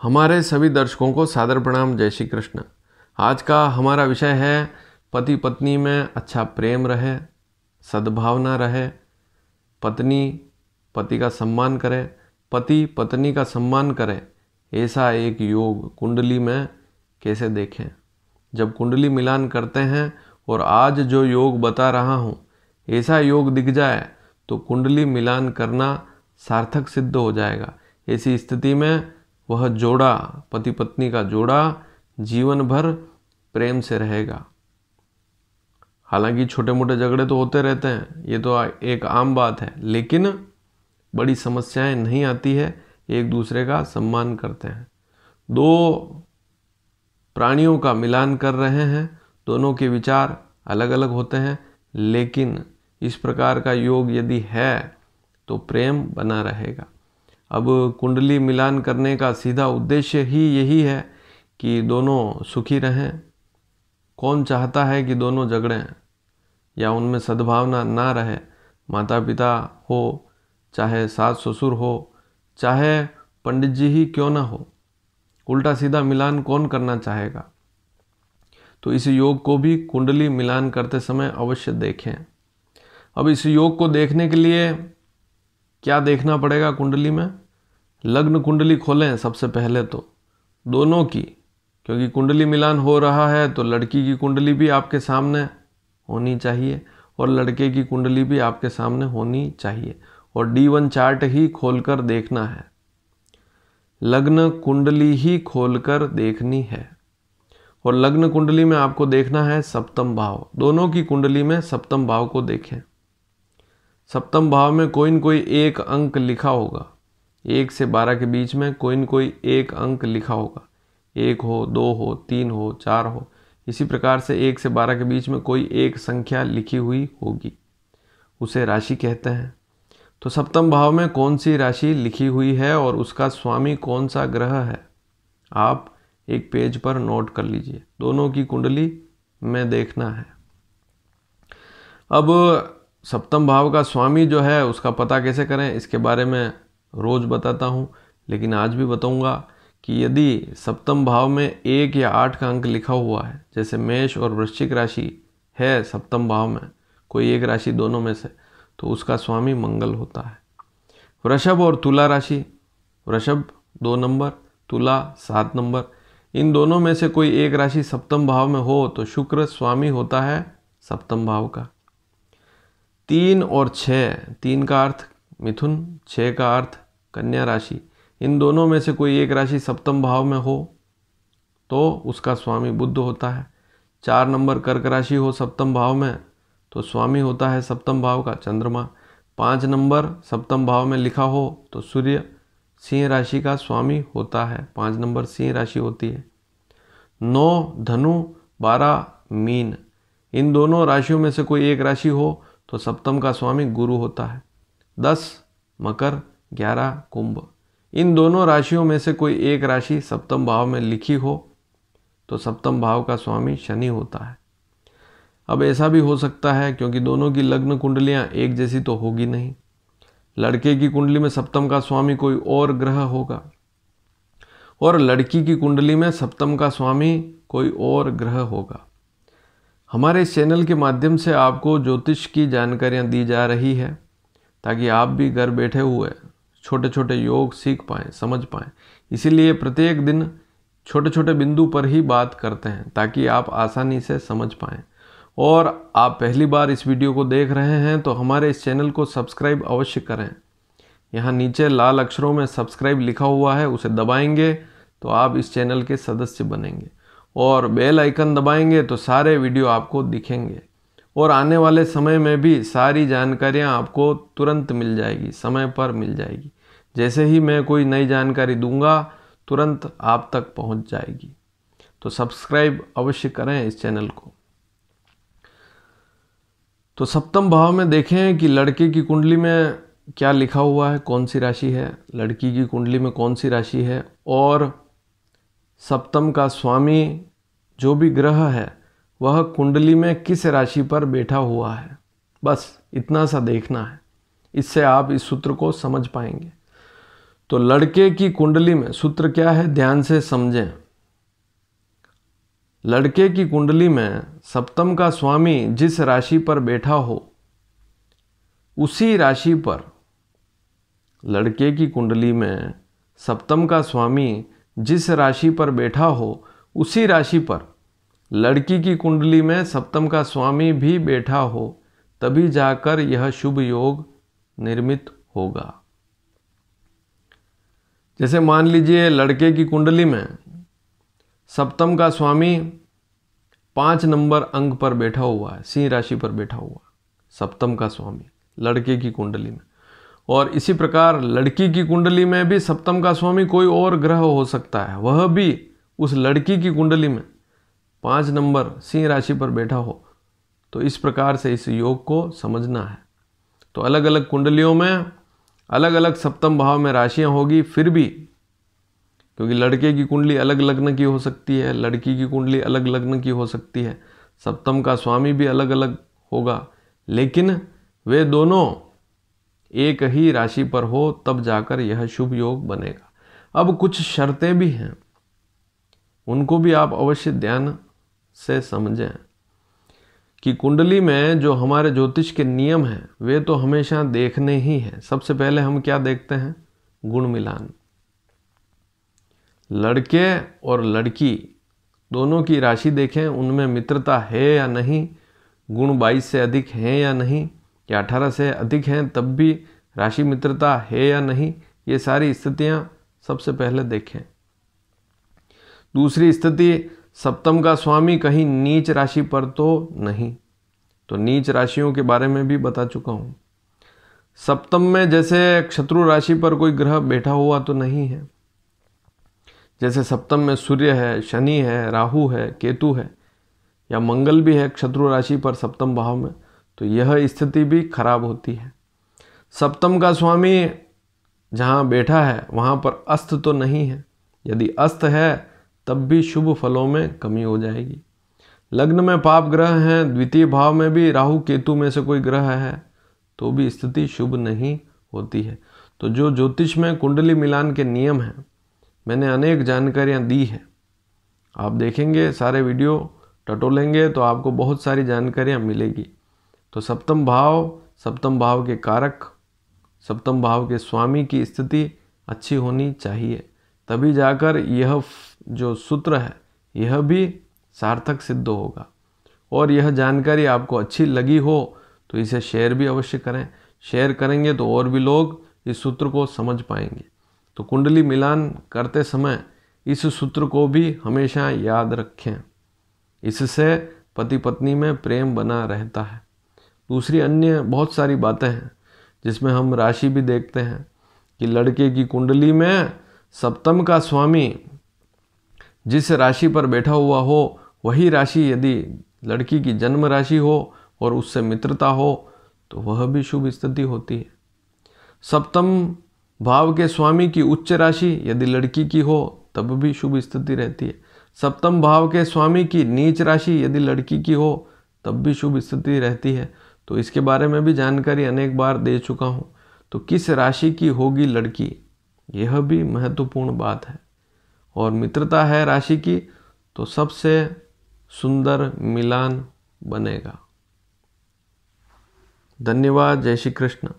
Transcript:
हमारे सभी दर्शकों को सादर प्रणाम। जय श्री कृष्ण। आज का हमारा विषय है पति पत्नी में अच्छा प्रेम रहे, सद्भावना रहे, पत्नी पति का सम्मान करे, पति पत्नी का सम्मान करे, ऐसा एक योग कुंडली में कैसे देखें। जब कुंडली मिलान करते हैं और आज जो योग बता रहा हूँ ऐसा योग दिख जाए तो कुंडली मिलान करना सार्थक सिद्ध हो जाएगा। ऐसी स्थिति में वह जोड़ा, पति पत्नी का जोड़ा जीवन भर प्रेम से रहेगा। हालांकि छोटे मोटे झगड़े तो होते रहते हैं, ये तो एक आम बात है, लेकिन बड़ी समस्याएं नहीं आती है, एक दूसरे का सम्मान करते हैं। दो प्राणियों का मिलान कर रहे हैं, दोनों के विचार अलग अलग होते हैं, लेकिन इस प्रकार का योग यदि है तो प्रेम बना रहेगा। अब कुंडली मिलान करने का सीधा उद्देश्य ही यही है कि दोनों सुखी रहें। कौन चाहता है कि दोनों झगड़ें या उनमें सद्भावना ना रहे। माता पिता हो, चाहे सास ससुर हो, चाहे पंडित जी ही क्यों ना हो, उल्टा सीधा मिलान कौन करना चाहेगा। तो इस योग को भी कुंडली मिलान करते समय अवश्य देखें। अब इस योग को देखने के लिए क्या देखना पड़ेगा कुंडली में? लग्न कुंडली खोलें सबसे पहले तो दोनों की, क्योंकि कुंडली मिलान हो रहा है तो लड़की की कुंडली भी आपके सामने होनी चाहिए और लड़के की कुंडली भी आपके सामने होनी चाहिए, और D1 चार्ट ही खोलकर देखना है। लग्न कुंडली ही खोलकर देखनी है और लग्न कुंडली में आपको देखना है सप्तम भाव। दोनों की कुंडली में सप्तम भाव को देखें। सप्तम भाव में कोई न कोई एक अंक लिखा होगा, 1 से 12 के बीच में कोई न कोई एक अंक लिखा होगा। 1 हो, 2 हो, 3 हो, 4 हो, इसी प्रकार से 1 से 12 के बीच में कोई एक संख्या लिखी हुई होगी, उसे राशि कहते हैं। तो सप्तम भाव में कौन सी राशि लिखी हुई है और उसका स्वामी कौन सा ग्रह है, आप एक पेज पर नोट कर लीजिए। दोनों की कुंडली में देखना है। अब सप्तम भाव का स्वामी जो है उसका पता कैसे करें, इसके बारे में रोज़ बताता हूँ, लेकिन आज भी बताऊँगा कि यदि सप्तम भाव में 1 या 8 का अंक लिखा हुआ है, जैसे मेष और वृश्चिक राशि है सप्तम भाव में, कोई एक राशि दोनों में से, तो उसका स्वामी मंगल होता है। वृषभ और तुला राशि, वृषभ 2 नंबर, तुला 7 नंबर, इन दोनों में से कोई एक राशि सप्तम भाव में हो तो शुक्र स्वामी होता है सप्तम भाव का। 3 और 6, 3 का अर्थ मिथुन, 6 का अर्थ कन्या राशि, इन दोनों में से कोई एक राशि सप्तम भाव में हो तो उसका स्वामी बुध होता है। 4 नंबर कर्क राशि हो सप्तम भाव में तो स्वामी होता है सप्तम भाव का चंद्रमा। 5 नंबर सप्तम भाव में लिखा हो तो सूर्य सिंह राशि का स्वामी होता है, 5 नंबर सिंह राशि होती है। 9 धनु, 12 मीन, इन दोनों राशियों में से कोई एक राशि हो तो सप्तम का स्वामी गुरु होता है। 10 मकर, 11 कुंभ, इन दोनों राशियों में से कोई एक राशि सप्तम भाव में लिखी हो तो सप्तम भाव का स्वामी शनि होता है। अब ऐसा भी हो सकता है, क्योंकि दोनों की लग्न कुंडलियां एक जैसी तो होगी नहीं, लड़के की कुंडली में सप्तम का स्वामी कोई और ग्रह होगा और लड़की की कुंडली में सप्तम का स्वामी कोई और ग्रह होगा। हमारे इस चैनल के माध्यम से आपको ज्योतिष की जानकारियाँ दी जा रही है ताकि आप भी घर बैठे हुए छोटे छोटे योग सीख पाएँ, समझ पाएँ। इसीलिए प्रत्येक दिन छोटे छोटे बिंदु पर ही बात करते हैं ताकि आप आसानी से समझ पाएँ। और आप पहली बार इस वीडियो को देख रहे हैं तो हमारे इस चैनल को सब्सक्राइब अवश्य करें। यहाँ नीचे लाल अक्षरों में सब्सक्राइब लिखा हुआ है, उसे दबाएंगे तो आप इस चैनल के सदस्य बनेंगे और बेल आइकन दबाएंगे तो सारे वीडियो आपको दिखेंगे और आने वाले समय में भी सारी जानकारियाँ आपको तुरंत मिल जाएगी, समय पर मिल जाएगी। जैसे ही मैं कोई नई जानकारी दूंगा तुरंत आप तक पहुंच जाएगी। तो सब्सक्राइब अवश्य करें इस चैनल को। तो सप्तम भाव में देखें कि लड़के की कुंडली में क्या लिखा हुआ है, कौन सी राशि है, लड़की की कुंडली में कौन सी राशि है और सप्तम का स्वामी जो भी ग्रह है वह कुंडली में किस राशि पर बैठा हुआ है। बस इतना सा देखना है, इससे आप इस सूत्र को समझ पाएंगे। तो लड़के की कुंडली में सूत्र क्या है, ध्यान से समझें। लड़के की कुंडली में सप्तम का स्वामी जिस राशि पर बैठा हो, उसी राशि पर, लड़के की कुंडली में सप्तम का स्वामी जिस राशि पर बैठा हो, उसी राशि पर लड़की की कुंडली में सप्तम का स्वामी भी बैठा हो, तभी जाकर यह शुभ योग निर्मित होगा। जैसे मान लीजिए लड़के की कुंडली में सप्तम का स्वामी 5 नंबर अंक पर बैठा हुआ है, सिंह राशि पर बैठा हुआ, सप्तम का स्वामी लड़के की कुंडली में। और इसी प्रकार लड़की की कुंडली में भी सप्तम का स्वामी कोई और ग्रह हो सकता है, वह भी उस लड़की की कुंडली में 5 नंबर सिंह राशि पर बैठा हो। तो इस प्रकार से इस योग को समझना है। तो अलग अलग कुंडलियों में अलग अलग सप्तम भाव में राशियां होगी, फिर भी क्योंकि लड़के की कुंडली अलग लग्न की हो सकती है, लड़की की कुंडली अलग लग्न की हो सकती है, सप्तम का स्वामी भी अलग अलग होगा, लेकिन वे दोनों एक ही राशि पर हो तब जाकर यह शुभ योग बनेगा। अब कुछ शर्तें भी हैं, उनको भी आप अवश्य ध्यान से समझें कि कुंडली में जो हमारे ज्योतिष के नियम हैं वे तो हमेशा देखने ही हैं। सबसे पहले हम क्या देखते हैं, गुण मिलान। लड़के और लड़की दोनों की राशि देखें, उनमें मित्रता है या नहीं, गुण 22 से अधिक हैं या नहीं, या 18 से अधिक हैं तब भी राशि मित्रता है या नहीं, ये सारी स्थितियां सबसे पहले देखें। दूसरी स्थिति, सप्तम का स्वामी कहीं नीच राशि पर तो नहीं। तो नीच राशियों के बारे में भी बता चुका हूं। सप्तम में जैसे शत्रु राशि पर कोई ग्रह बैठा हुआ तो नहीं है, जैसे सप्तम में सूर्य है, शनि है, राहु है, केतु है, या मंगल भी है शत्रु राशि पर सप्तम भाव में, तो यह स्थिति भी खराब होती है। सप्तम का स्वामी जहाँ बैठा है वहाँ पर अस्त तो नहीं है, यदि अस्त है तब भी शुभ फलों में कमी हो जाएगी। लग्न में पाप ग्रह हैं, द्वितीय भाव में भी राहु केतु में से कोई ग्रह है तो भी स्थिति शुभ नहीं होती है। तो जो ज्योतिष में कुंडली मिलान के नियम हैं, मैंने अनेक जानकारियाँ दी हैं। आप देखेंगे सारे वीडियो टटोलेंगे तो आपको बहुत सारी जानकारियाँ मिलेगी। तो सप्तम भाव के कारक, सप्तम भाव के स्वामी की स्थिति अच्छी होनी चाहिए, तभी जाकर यह जो सूत्र है यह भी सार्थक सिद्ध होगा। और यह जानकारी आपको अच्छी लगी हो तो इसे शेयर भी अवश्य करें। शेयर करेंगे तो और भी लोग इस सूत्र को समझ पाएंगे। तो कुंडली मिलान करते समय इस सूत्र को भी हमेशा याद रखें, इससे पति पत्नी में प्रेम बना रहता है। दूसरी अन्य बहुत सारी बातें हैं जिसमें हम राशि भी देखते हैं कि लड़के की कुंडली में सप्तम का स्वामी जिस राशि पर बैठा हुआ हो, वही राशि यदि लड़की की जन्म राशि हो और उससे मित्रता हो तो वह भी शुभ स्थिति होती है। सप्तम भाव के स्वामी की उच्च राशि यदि लड़की की हो तब भी शुभ स्थिति रहती है। सप्तम भाव के स्वामी की नीच राशि यदि लड़की की हो तब भी शुभ स्थिति रहती है। तो इसके बारे में भी जानकारी अनेक बार दे चुका हूँ। तो किस राशि की होगी लड़की, यह भी महत्वपूर्ण बात है। और मित्रता है राशि की तो सबसे सुंदर मिलान बनेगा। धन्यवाद। जय श्री कृष्ण।